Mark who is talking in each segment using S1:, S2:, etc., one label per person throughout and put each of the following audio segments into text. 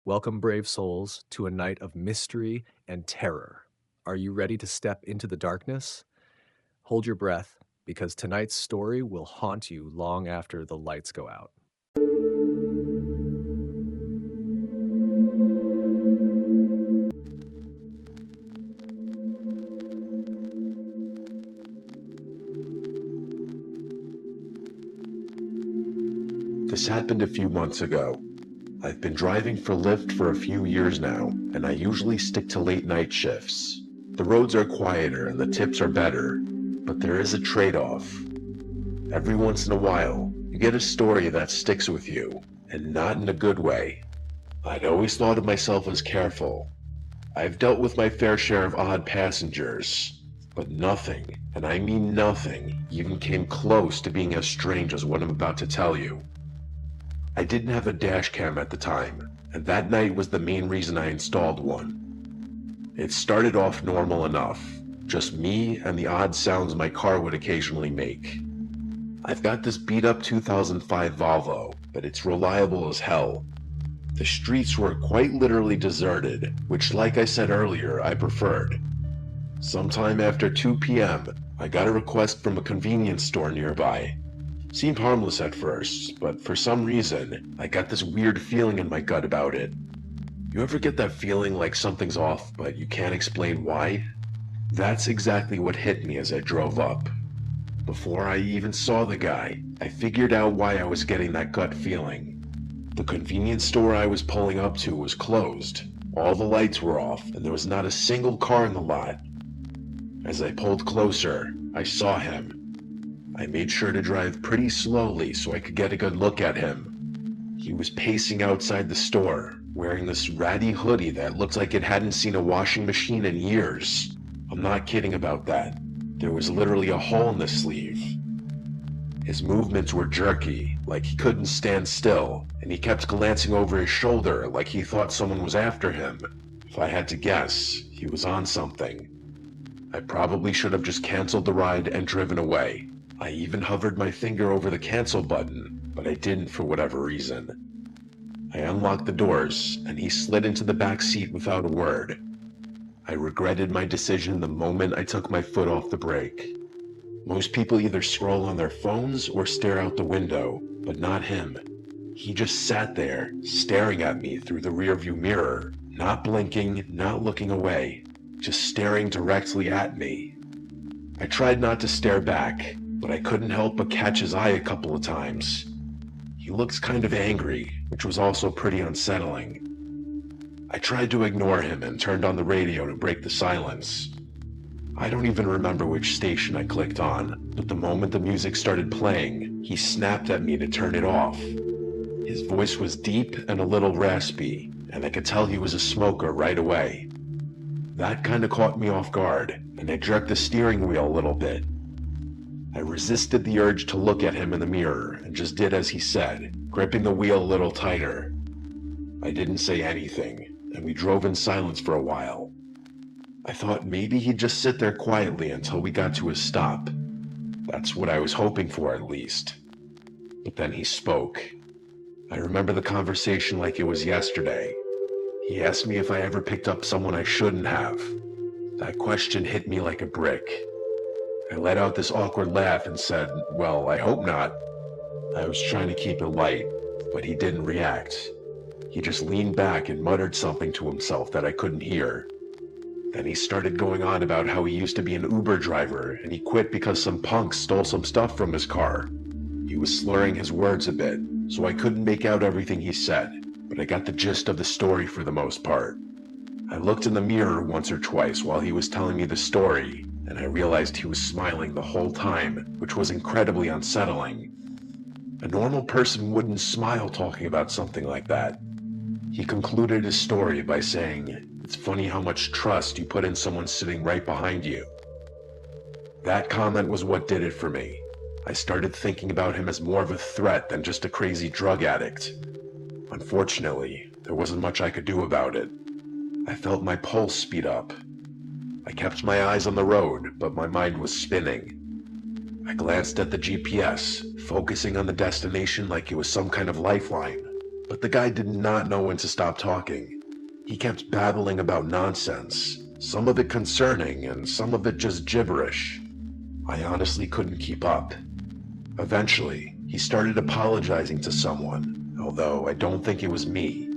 S1: Welcome, brave souls, to a night of mystery and terror. Are you ready to step into the darkness? Hold your breath, because tonight's story will haunt you long after the lights go out.
S2: This happened a few months ago. I've been driving for Lyft for a few years now, and I usually stick to late night shifts. The roads are quieter and the tips are better, but there is a trade-off. Every once in a while, you get a story that sticks with you, and not in a good way. I'd always thought of myself as careful. I've dealt with my fair share of odd passengers, but nothing, and I mean nothing, even came close to being as strange as what I'm about to tell you. I didn't have a dash cam at the time, and that night was the main reason I installed one. It started off normal enough, just me and the odd sounds my car would occasionally make. I've got this beat-up 2005 Volvo, but it's reliable as hell. The streets were quite literally deserted, which, like I said earlier, I preferred. Sometime after 2 p.m., I got a request from a convenience store nearby. Seemed harmless at first, but for some reason, I got this weird feeling in my gut about it. You ever get that feeling like something's off, but you can't explain why? That's exactly what hit me as I drove up. Before I even saw the guy, I figured out why I was getting that gut feeling. The convenience store I was pulling up to was closed. All the lights were off, and there was not a single car in the lot. As I pulled closer, I saw him. I made sure to drive pretty slowly so I could get a good look at him. He was pacing outside the store, wearing this ratty hoodie that looked like it hadn't seen a washing machine in years. I'm not kidding about that. There was literally a hole in the sleeve. His movements were jerky, like he couldn't stand still, and he kept glancing over his shoulder like he thought someone was after him. If I had to guess, he was on something. I probably should have just canceled the ride and driven away. I even hovered my finger over the cancel button, but I didn't for whatever reason. I unlocked the doors, and he slid into the back seat without a word. I regretted my decision the moment I took my foot off the brake. Most people either scroll on their phones or stare out the window, but not him. He just sat there, staring at me through the rearview mirror, not blinking, not looking away, just staring directly at me. I tried not to stare back, but I couldn't help but catch his eye a couple of times. He looked kind of angry, which was also pretty unsettling. I tried to ignore him and turned on the radio to break the silence. I don't even remember which station I clicked on, but the moment the music started playing, he snapped at me to turn it off. His voice was deep and a little raspy, and I could tell he was a smoker right away. That kinda caught me off guard, and I jerked the steering wheel a little bit. I resisted the urge to look at him in the mirror and just did as he said, gripping the wheel a little tighter. I didn't say anything, and we drove in silence for a while. I thought maybe he'd just sit there quietly until we got to a stop. That's what I was hoping for, at least. But then he spoke. I remember the conversation like it was yesterday. He asked me if I ever picked up someone I shouldn't have. That question hit me like a brick. I let out this awkward laugh and said, well, I hope not. I was trying to keep it light, but he didn't react. He just leaned back and muttered something to himself that I couldn't hear. Then he started going on about how he used to be an Uber driver and he quit because some punks stole some stuff from his car. He was slurring his words a bit, so I couldn't make out everything he said, but I got the gist of the story for the most part. I looked in the mirror once or twice while he was telling me the story, and I realized he was smiling the whole time, which was incredibly unsettling. A normal person wouldn't smile talking about something like that. He concluded his story by saying, "It's funny how much trust you put in someone sitting right behind you." That comment was what did it for me. I started thinking about him as more of a threat than just a crazy drug addict. Unfortunately, there wasn't much I could do about it. I felt my pulse speed up. I kept my eyes on the road, but my mind was spinning. I glanced at the GPS, focusing on the destination like it was some kind of lifeline. But the guy did not know when to stop talking. He kept babbling about nonsense, some of it concerning and some of it just gibberish. I honestly couldn't keep up. Eventually, he started apologizing to someone, although I don't think it was me.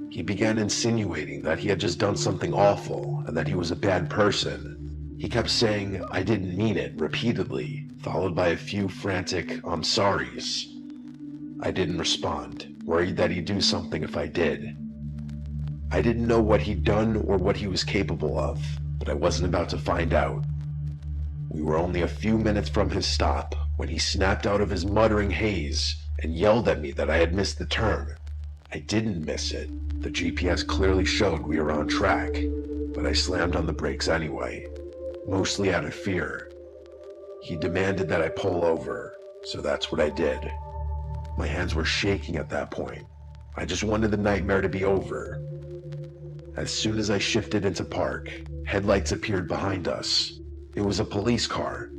S2: He began insinuating that he had just done something awful and that he was a bad person. He kept saying, "I didn't mean it," repeatedly, followed by a few frantic "I'm sorries." I didn't respond, worried that he'd do something if I did. I didn't know what he'd done or what he was capable of, but I wasn't about to find out. We were only a few minutes from his stop when he snapped out of his muttering haze and yelled at me that I had missed the turn. I didn't miss it. The GPS clearly showed we were on track, but I slammed on the brakes anyway, mostly out of fear. He demanded that I pull over, so that's what I did. My hands were shaking at that point. I just wanted the nightmare to be over. As soon as I shifted into park, headlights appeared behind us. It was a police car.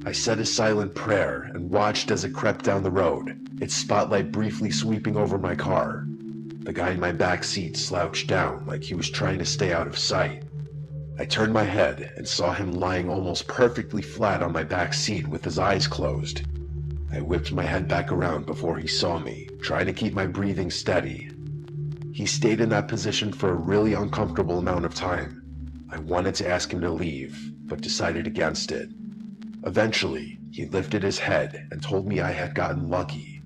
S2: I said a silent prayer and watched as it crept down the road, its spotlight briefly sweeping over my car. The guy in my back seat slouched down like he was trying to stay out of sight. I turned my head and saw him lying almost perfectly flat on my back seat with his eyes closed. I whipped my head back around before he saw me, trying to keep my breathing steady. He stayed in that position for a really uncomfortable amount of time. I wanted to ask him to leave, but decided against it. Eventually, he lifted his head and told me I had gotten lucky.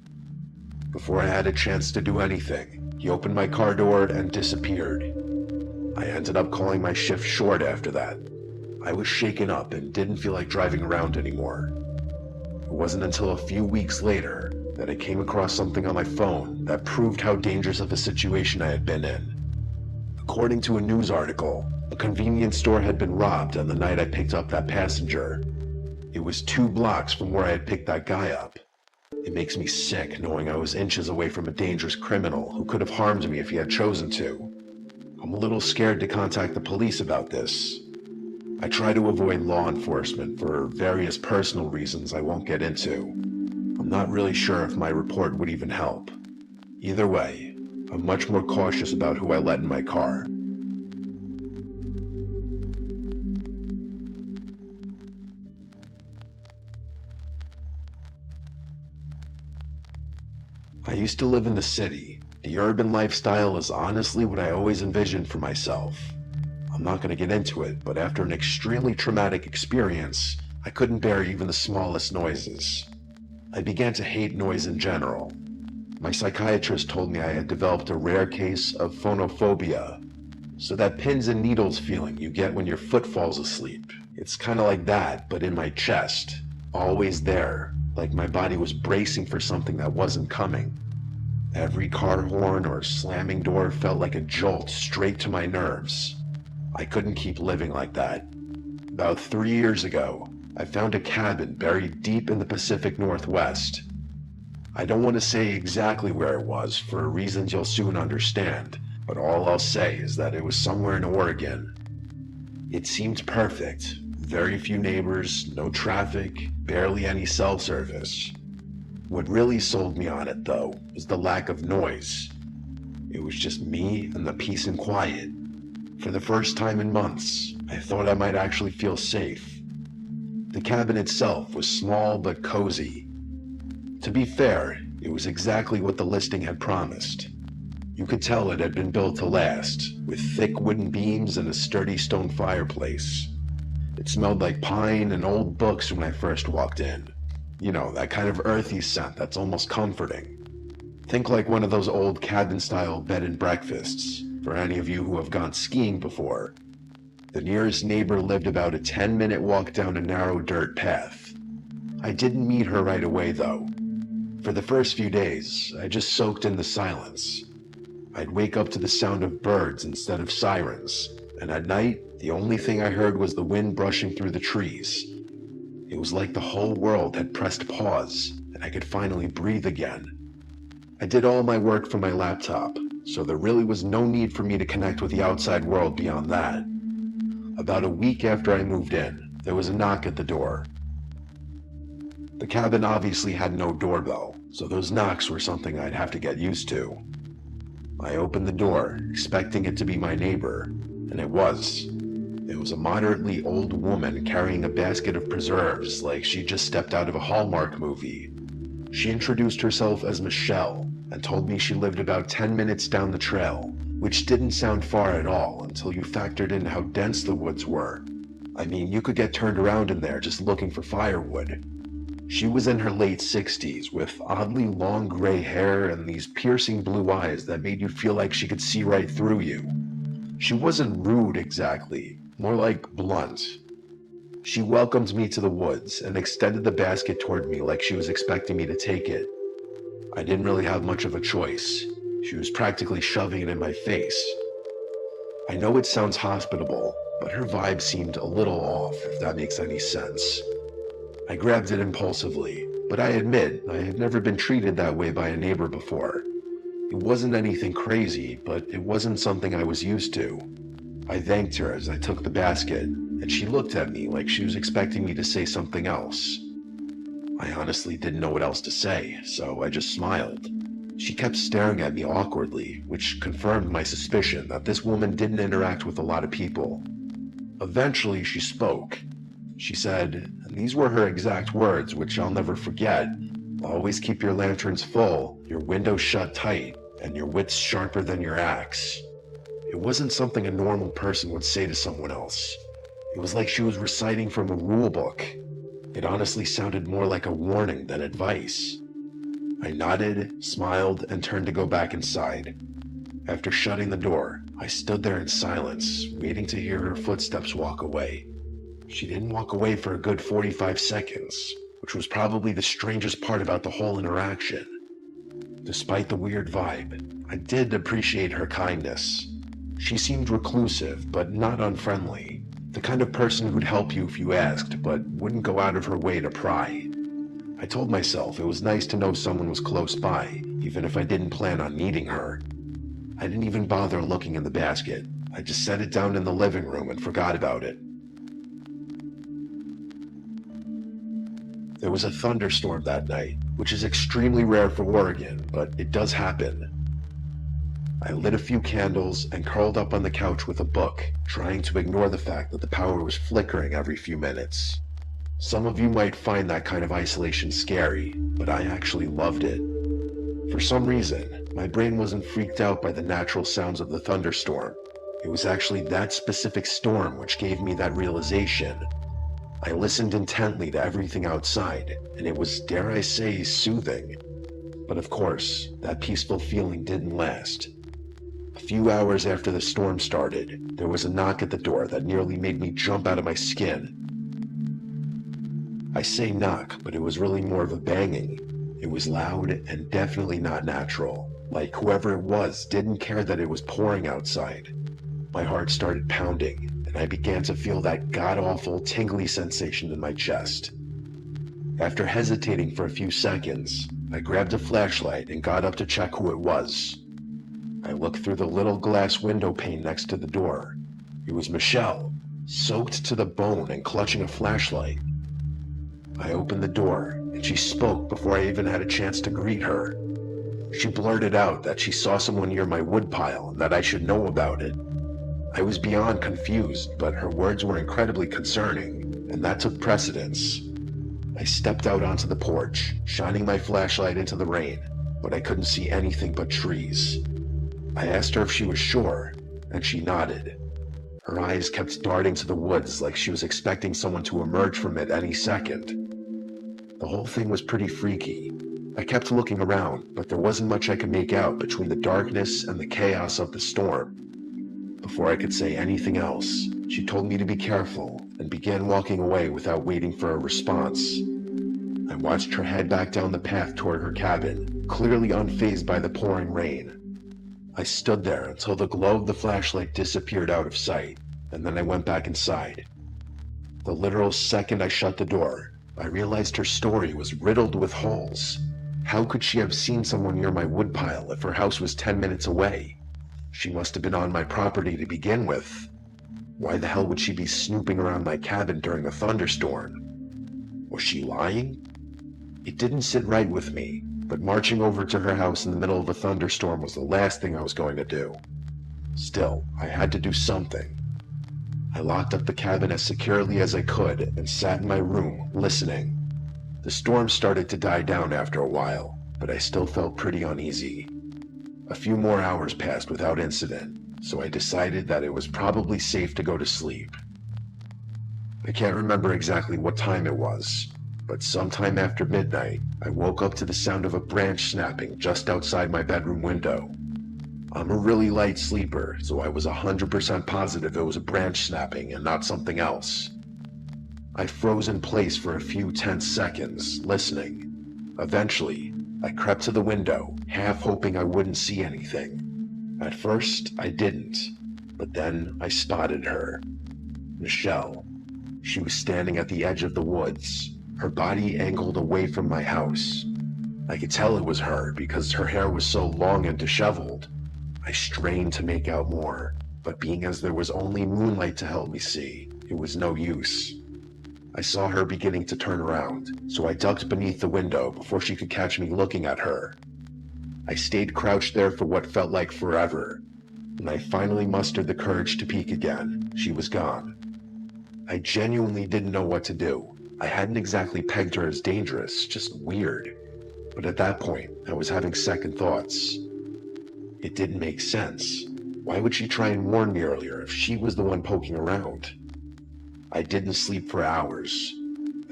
S2: Before I had a chance to do anything, he opened my car door and disappeared. I ended up calling my shift short after that. I was shaken up and didn't feel like driving around anymore. It wasn't until a few weeks later that I came across something on my phone that proved how dangerous of a situation I had been in. According to a news article, a convenience store had been robbed on the night I picked up that passenger. It was 2 blocks from where I had picked that guy up. It makes me sick knowing I was inches away from a dangerous criminal who could have harmed me if he had chosen to. I'm a little scared to contact the police about this. I try to avoid law enforcement for various personal reasons I won't get into. I'm not really sure if my report would even help. Either way, I'm much more cautious about who I let in my car. I used to live in the city. The urban lifestyle is honestly what I always envisioned for myself. I'm not going to get into it, but after an extremely traumatic experience, I couldn't bear even the smallest noises. I began to hate noise in general. My psychiatrist told me I had developed a rare case of phonophobia. So that pins and needles feeling you get when your foot falls asleep. It's kind of like that, but in my chest. Always there, like my body was bracing for something that wasn't coming. Every car horn or slamming door felt like a jolt straight to my nerves. I couldn't keep living like that. About 3 years ago, I found a cabin buried deep in the Pacific Northwest. I don't want to say exactly where it was for reasons you'll soon understand, but all I'll say is that it was somewhere in Oregon. It seemed perfect. Very few neighbors, no traffic, barely any cell service. What really sold me on it, though, was the lack of noise. It was just me and the peace and quiet. For the first time in months, I thought I might actually feel safe. The cabin itself was small but cozy. To be fair, it was exactly what the listing had promised. You could tell it had been built to last, with thick wooden beams and a sturdy stone fireplace. It smelled like pine and old books when I first walked in. You know, that kind of earthy scent that's almost comforting. Think like one of those old cabin-style bed and breakfasts, for any of you who have gone skiing before. The nearest neighbor lived about a 10-minute walk down a narrow dirt path. I didn't meet her right away, though. For the first few days, I just soaked in the silence. I'd wake up to the sound of birds instead of sirens, and at night, the only thing I heard was the wind brushing through the trees. It was like the whole world had pressed pause, and I could finally breathe again. I did all my work from my laptop, so there really was no need for me to connect with the outside world beyond that. About a week after I moved in, there was a knock at the door. The cabin obviously had no doorbell, so those knocks were something I'd have to get used to. I opened the door, expecting it to be my neighbor, and it was. It was a moderately old woman carrying a basket of preserves like she just stepped out of a Hallmark movie. She introduced herself as Michelle and told me she lived about 10 minutes down the trail, which didn't sound far at all until you factored in how dense the woods were. I mean, you could get turned around in there just looking for firewood. She was in her late 60s with oddly long gray hair and these piercing blue eyes that made you feel like she could see right through you. She wasn't rude exactly, more like blunt. She welcomed me to the woods and extended the basket toward me like she was expecting me to take it. I didn't really have much of a choice. She was practically shoving it in my face. I know it sounds hospitable, but her vibe seemed a little off, if that makes any sense. I grabbed it impulsively, but I admit I had never been treated that way by a neighbor before. It wasn't anything crazy, but it wasn't something I was used to. I thanked her as I took the basket, and she looked at me like she was expecting me to say something else. I honestly didn't know what else to say, so I just smiled. She kept staring at me awkwardly, which confirmed my suspicion that this woman didn't interact with a lot of people. Eventually, she spoke. She said, and these were her exact words, which I'll never forget, "Always keep your lanterns full, your windows shut tight, and your wits sharper than your axe." It wasn't something a normal person would say to someone else. It was like she was reciting from a rule book. It honestly sounded more like a warning than advice. I nodded, smiled, and turned to go back inside. After shutting the door, I stood there in silence, waiting to hear her footsteps walk away. She didn't walk away for a good 45 seconds, which was probably the strangest part about the whole interaction. Despite the weird vibe, I did appreciate her kindness. She seemed reclusive, but not unfriendly. The kind of person who'd help you if you asked, but wouldn't go out of her way to pry. I told myself it was nice to know someone was close by, even if I didn't plan on needing her. I didn't even bother looking in the basket. I just set it down in the living room and forgot about it. There was a thunderstorm that night, which is extremely rare for Oregon, but it does happen. I lit a few candles and curled up on the couch with a book, trying to ignore the fact that the power was flickering every few minutes. Some of you might find that kind of isolation scary, but I actually loved it. For some reason, my brain wasn't freaked out by the natural sounds of the thunderstorm. It was actually that specific storm which gave me that realization. I listened intently to everything outside, and it was, dare I say, soothing. But of course, that peaceful feeling didn't last. A few hours after the storm started, there was a knock at the door that nearly made me jump out of my skin. I say knock, but it was really more of a banging. It was loud and definitely not natural, like whoever it was didn't care that it was pouring outside. My heart started pounding, and I began to feel that god-awful tingly sensation in my chest. After hesitating for a few seconds, I grabbed a flashlight and got up to check who it was. I looked through the little glass window pane next to the door. It was Michelle, soaked to the bone and clutching a flashlight. I opened the door, and she spoke before I even had a chance to greet her. She blurted out that she saw someone near my woodpile and that I should know about it. I was beyond confused, but her words were incredibly concerning, and that took precedence. I stepped out onto the porch, shining my flashlight into the rain, but I couldn't see anything but trees. I asked her if she was sure, and she nodded. Her eyes kept darting to the woods like she was expecting someone to emerge from it any second. The whole thing was pretty freaky. I kept looking around, but there wasn't much I could make out between the darkness and the chaos of the storm. Before I could say anything else, she told me to be careful and began walking away without waiting for a response. I watched her head back down the path toward her cabin, clearly unfazed by the pouring rain. I stood there until the glow of the flashlight disappeared out of sight, and then I went back inside. The literal second I shut the door, I realized her story was riddled with holes. How could she have seen someone near my woodpile if her house was 10 minutes away? She must have been on my property to begin with. Why the hell would she be snooping around my cabin during a thunderstorm? Was she lying? It didn't sit right with me, but marching over to her house in the middle of a thunderstorm was the last thing I was going to do. Still, I had to do something. I locked up the cabin as securely as I could and sat in my room, listening. The storm started to die down after a while, but I still felt pretty uneasy. A few more hours passed without incident, so I decided that it was probably safe to go to sleep. I can't remember exactly what time it was, but sometime after midnight, I woke up to the sound of a branch snapping just outside my bedroom window. I'm a really light sleeper, so I was 100% positive it was a branch snapping and not something else. I froze in place for a few tense seconds, listening. Eventually, I crept to the window, half hoping I wouldn't see anything. At first, I didn't, but then I spotted her. Michelle. She was standing at the edge of the woods, her body angled away from my house. I could tell it was her because her hair was so long and disheveled. I strained to make out more, but being as there was only moonlight to help me see, it was no use. I saw her beginning to turn around, so I ducked beneath the window before she could catch me looking at her. I stayed crouched there for what felt like forever. When I finally mustered the courage to peek again, she was gone. I genuinely didn't know what to do. I hadn't exactly pegged her as dangerous, just weird. But at that point, I was having second thoughts. It didn't make sense. Why would she try and warn me earlier if she was the one poking around? I didn't sleep for hours.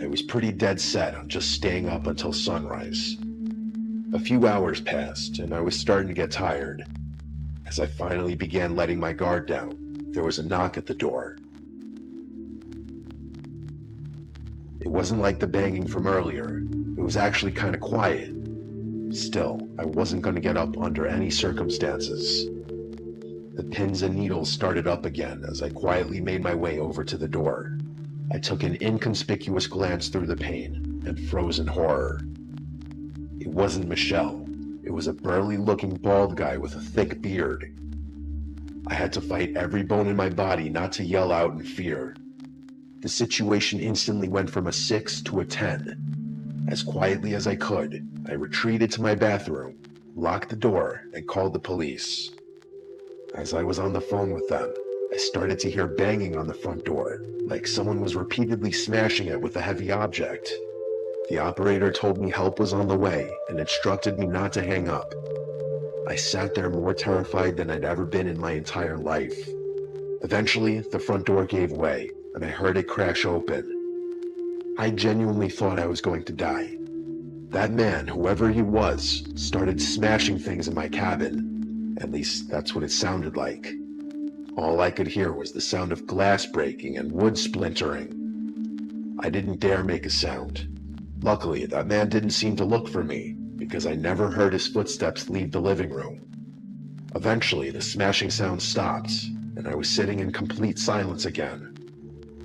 S2: I was pretty dead set on just staying up until sunrise. A few hours passed, and I was starting to get tired. As I finally began letting my guard down, there was a knock at the door. It wasn't like the banging from earlier. It was actually kind of quiet. Still, I wasn't going to get up under any circumstances. The pins and needles started up again as I quietly made my way over to the door. I took an inconspicuous glance through the pane and froze in horror. It wasn't Michelle. It was a burly-looking bald guy with a thick beard. I had to fight every bone in my body not to yell out in fear. The situation instantly went from a 6 to a 10. As quietly as I could, I retreated to my bathroom, locked the door, and called the police. As I was on the phone with them, I started to hear banging on the front door, like someone was repeatedly smashing it with a heavy object. The operator told me help was on the way and instructed me not to hang up. I sat there more terrified than I'd ever been in my entire life. Eventually, the front door gave way, and I heard it crash open. I genuinely thought I was going to die. That man, whoever he was, started smashing things in my cabin. At least that's what it sounded like. All I could hear was the sound of glass breaking and wood splintering. I didn't dare make a sound. Luckily, that man didn't seem to look for me, because I never heard his footsteps leave the living room. Eventually, the smashing sound stopped, and I was sitting in complete silence again.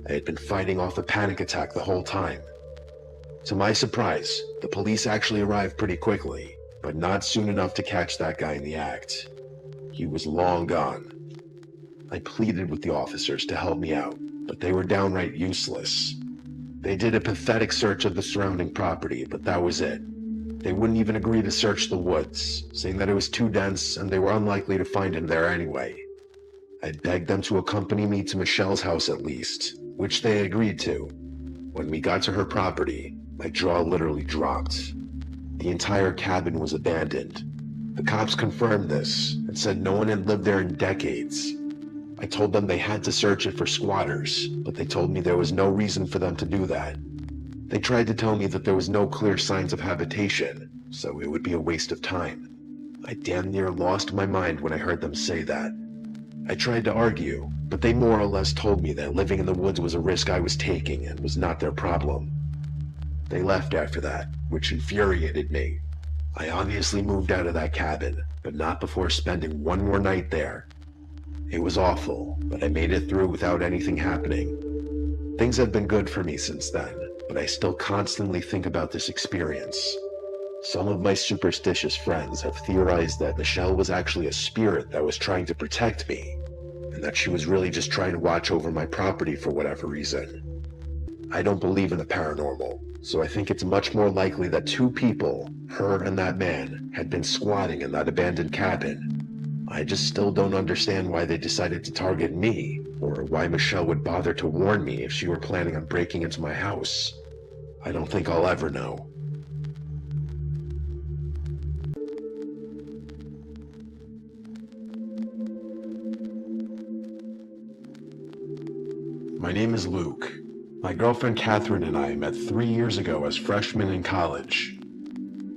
S2: I had been fighting off a panic attack the whole time. To my surprise, the police actually arrived pretty quickly, but not soon enough to catch that guy in the act. He was long gone. I pleaded with the officers to help me out, but they were downright useless. They did a pathetic search of the surrounding property, but that was it. They wouldn't even agree to search the woods, saying that it was too dense and they were unlikely to find him there anyway. I begged them to accompany me to Michelle's house at least, which they agreed to. When we got to her property, my jaw literally dropped. The entire cabin was abandoned. The cops confirmed this and said no one had lived there in decades. I told them they had to search it for squatters, but they told me there was no reason for them to do that. They tried to tell me that there was no clear signs of habitation, so it would be a waste of time. I damn near lost my mind when I heard them say that. I tried to argue, but they more or less told me that living in the woods was a risk I was taking and was not their problem. They left after that, which infuriated me. I obviously moved out of that cabin, but not before spending one more night there. It was awful, but I made it through without anything happening. Things have been good for me since then, but I still constantly think about this experience. Some of my superstitious friends have theorized that Michelle was actually a spirit that was trying to protect me, and that she was really just trying to watch over my property for whatever reason. I don't believe in the paranormal, so I think it's much more likely that two people, her and that man, had been squatting in that abandoned cabin. I just still don't understand why they decided to target me, or why Michelle would bother to warn me if she were planning on breaking into my house. I don't think I'll ever know. My name is Luke. My girlfriend Catherine and I met 3 years ago as freshmen in college.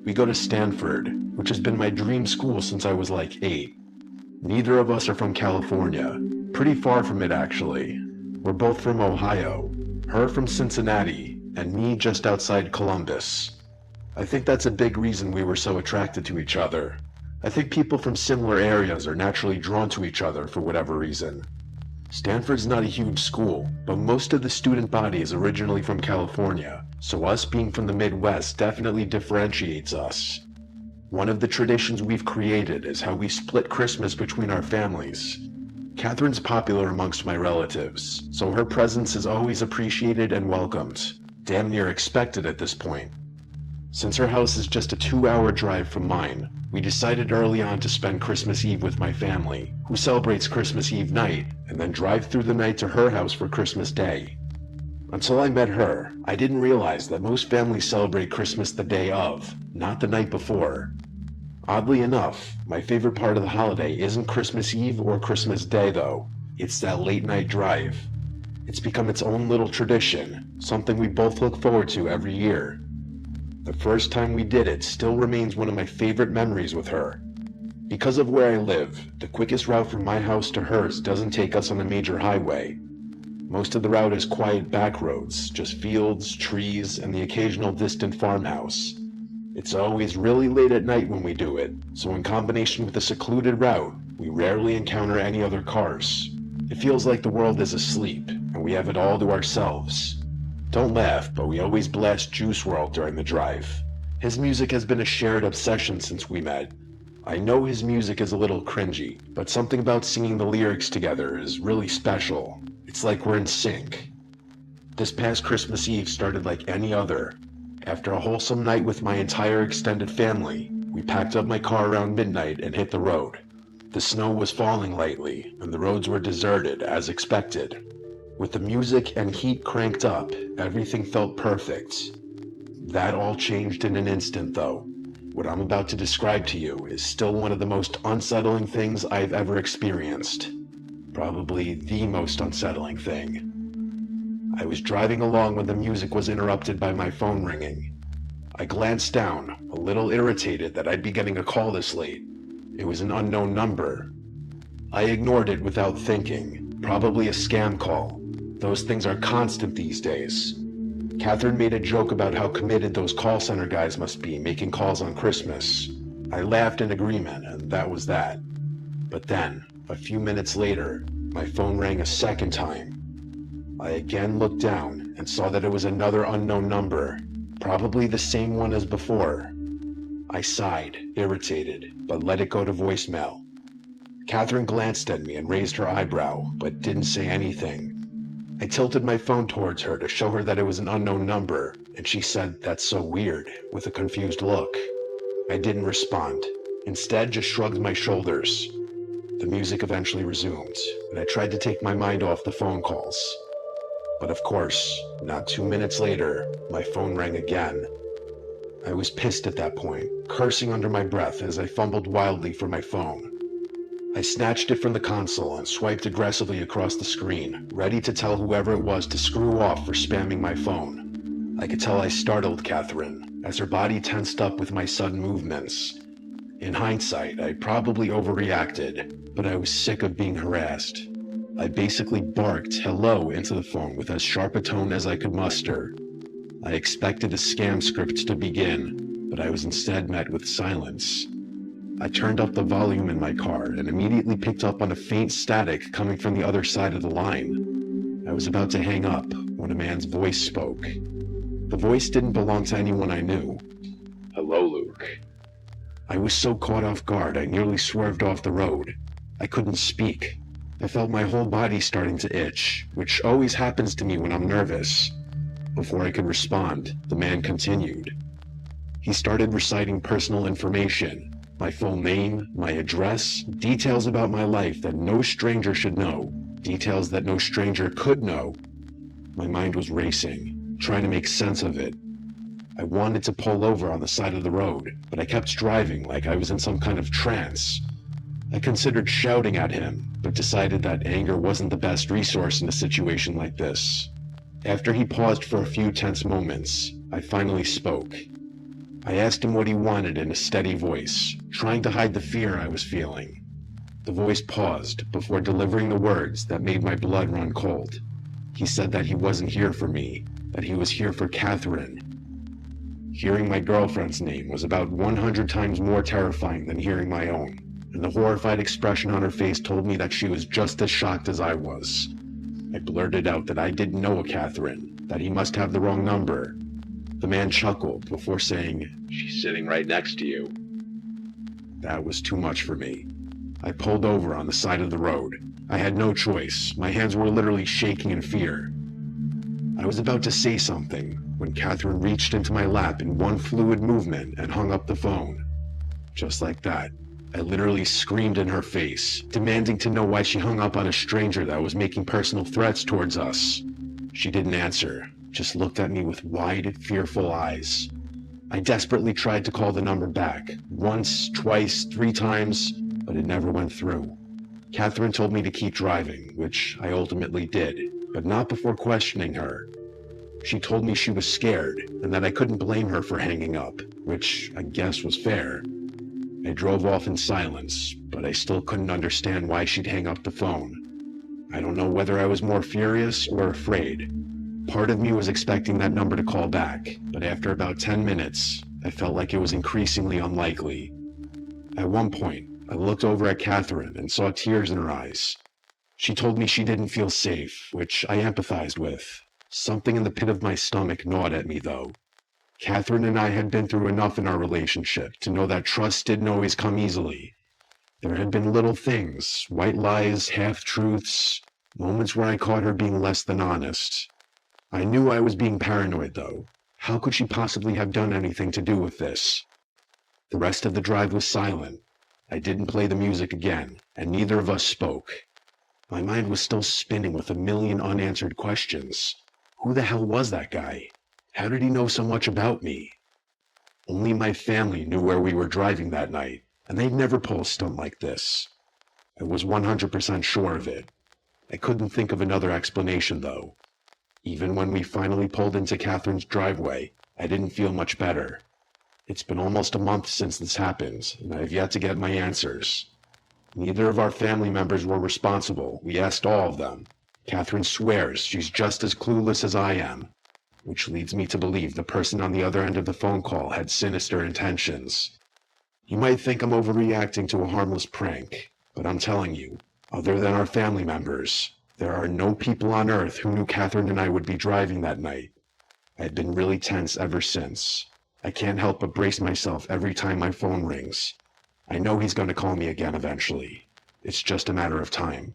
S2: We go to Stanford, which has been my dream school since I was like 8. Neither of us are from California. Pretty far from it, actually. We're both from Ohio. Her from Cincinnati, and me just outside Columbus. I think that's a big reason we were so attracted to each other. I think people from similar areas are naturally drawn to each other for whatever reason. Stanford's not a huge school, but most of the student body is originally from California, so us being from the Midwest definitely differentiates us. One of the traditions we've created is how we split Christmas between our families. Catherine's popular amongst my relatives, so her presence is always appreciated and welcomed, damn near expected at this point. Since her house is just a 2-hour drive from mine, we decided early on to spend Christmas Eve with my family, who celebrates Christmas Eve night, and then drive through the night to her house for Christmas Day. Until I met her, I didn't realize that most families celebrate Christmas the day of, not the night before. Oddly enough, my favorite part of the holiday isn't Christmas Eve or Christmas Day though. It's that late night drive. It's become its own little tradition, something we both look forward to every year. The first time we did it still remains one of my favorite memories with her. Because of where I live, the quickest route from my house to hers doesn't take us on a major highway. Most of the route is quiet back roads, just fields, trees, and the occasional distant farmhouse. It's always really late at night when we do it, so in combination with the secluded route, we rarely encounter any other cars. It feels like the world is asleep, and we have it all to ourselves. Don't laugh, but we always blast Juice WRLD during the drive. His music has been a shared obsession since we met. I know his music is a little cringy, but something about singing the lyrics together is really special. It's like we're in sync. This past Christmas Eve started like any other. After a wholesome night with my entire extended family, we packed up my car around midnight and hit the road. The snow was falling lightly, and the roads were deserted as expected. With the music and heat cranked up, everything felt perfect. That all changed in an instant, though. What I'm about to describe to you is still one of the most unsettling things I've ever experienced. Probably the most unsettling thing. I was driving along when the music was interrupted by my phone ringing. I glanced down, a little irritated that I'd be getting a call this late. It was an unknown number. I ignored it without thinking. Probably a scam call. Those things are constant these days. Catherine made a joke about how committed those call center guys must be making calls on Christmas. I laughed in agreement, and that was that. But then, a few minutes later, my phone rang a second time. I again looked down and saw that it was another unknown number, probably the same one as before. I sighed, irritated, but let it go to voicemail. Catherine glanced at me and raised her eyebrow, but didn't say anything. I tilted my phone towards her to show her that it was an unknown number, and she said, "That's so weird," with a confused look. I didn't respond, instead just shrugged my shoulders. The music eventually resumed, and I tried to take my mind off the phone calls. But of course, not 2 minutes later, my phone rang again. I was pissed at that point, cursing under my breath as I fumbled wildly for my phone. I snatched it from the console and swiped aggressively across the screen, ready to tell whoever it was to screw off for spamming my phone. I could tell I startled Catherine, as her body tensed up with my sudden movements. In hindsight, I probably overreacted, but I was sick of being harassed. I basically barked hello into the phone with as sharp a tone as I could muster. I expected a scam script to begin, but I was instead met with silence. I turned up the volume in my car and immediately picked up on a faint static coming from the other side of the line. I was about to hang up when a man's voice spoke. The voice didn't belong to anyone I knew. "Hello, Luke." I was so caught off guard I nearly swerved off the road. I couldn't speak. I felt my whole body starting to itch, which always happens to me when I'm nervous. Before I could respond, the man continued. He started reciting personal information, my full name, my address, details about my life that no stranger should know, details that no stranger could know. My mind was racing, trying to make sense of it. I wanted to pull over on the side of the road, but I kept driving like I was in some kind of trance. I considered shouting at him, but decided that anger wasn't the best resource in a situation like this. After he paused for a few tense moments, I finally spoke. I asked him what he wanted in a steady voice, trying to hide the fear I was feeling. The voice paused before delivering the words that made my blood run cold. He said that he wasn't here for me, that he was here for Catherine. Hearing my girlfriend's name was about 100 times more terrifying than hearing my own, and the horrified expression on her face told me that she was just as shocked as I was. I blurted out that I didn't know a Catherine, that he must have the wrong number. The man chuckled before saying, "She's sitting right next to you." That was too much for me. I pulled over on the side of the road. I had no choice. My hands were literally shaking in fear. I was about to say something when Catherine reached into my lap in one fluid movement and hung up the phone. Just like that, I literally screamed in her face, demanding to know why she hung up on a stranger that was making personal threats towards us. She didn't answer, just looked at me with wide, fearful eyes. I desperately tried to call the number back, once, twice, 3 times, but it never went through. Catherine told me to keep driving, which I ultimately did, but not before questioning her. She told me she was scared, and that I couldn't blame her for hanging up, which I guess was fair. I drove off in silence, but I still couldn't understand why she'd hang up the phone. I don't know whether I was more furious or afraid. Part of me was expecting that number to call back, but after about 10 minutes, I felt like it was increasingly unlikely. At one point, I looked over at Catherine and saw tears in her eyes. She told me she didn't feel safe, which I empathized with. Something in the pit of my stomach gnawed at me, though. Catherine and I had been through enough in our relationship to know that trust didn't always come easily. There had been little things, white lies, half-truths, moments where I caught her being less than honest. I knew I was being paranoid, though. How could she possibly have done anything to do with this? The rest of the drive was silent. I didn't play the music again, and neither of us spoke. My mind was still spinning with a million unanswered questions. Who the hell was that guy? How did he know so much about me? Only my family knew where we were driving that night, and they'd never pull a stunt like this. I was 100% sure of it. I couldn't think of another explanation, though. Even when we finally pulled into Catherine's driveway, I didn't feel much better. It's been almost a month since this happened, and I have yet to get my answers. Neither of our family members were responsible. We asked all of them. Catherine swears she's just as clueless as I am, which leads me to believe the person on the other end of the phone call had sinister intentions. You might think I'm overreacting to a harmless prank, but I'm telling you, other than our family members, there are no people on Earth who knew Catherine and I would be driving that night. I had been really tense ever since. I can't help but brace myself every time my phone rings. I know he's going to call me again eventually. It's just a matter of time.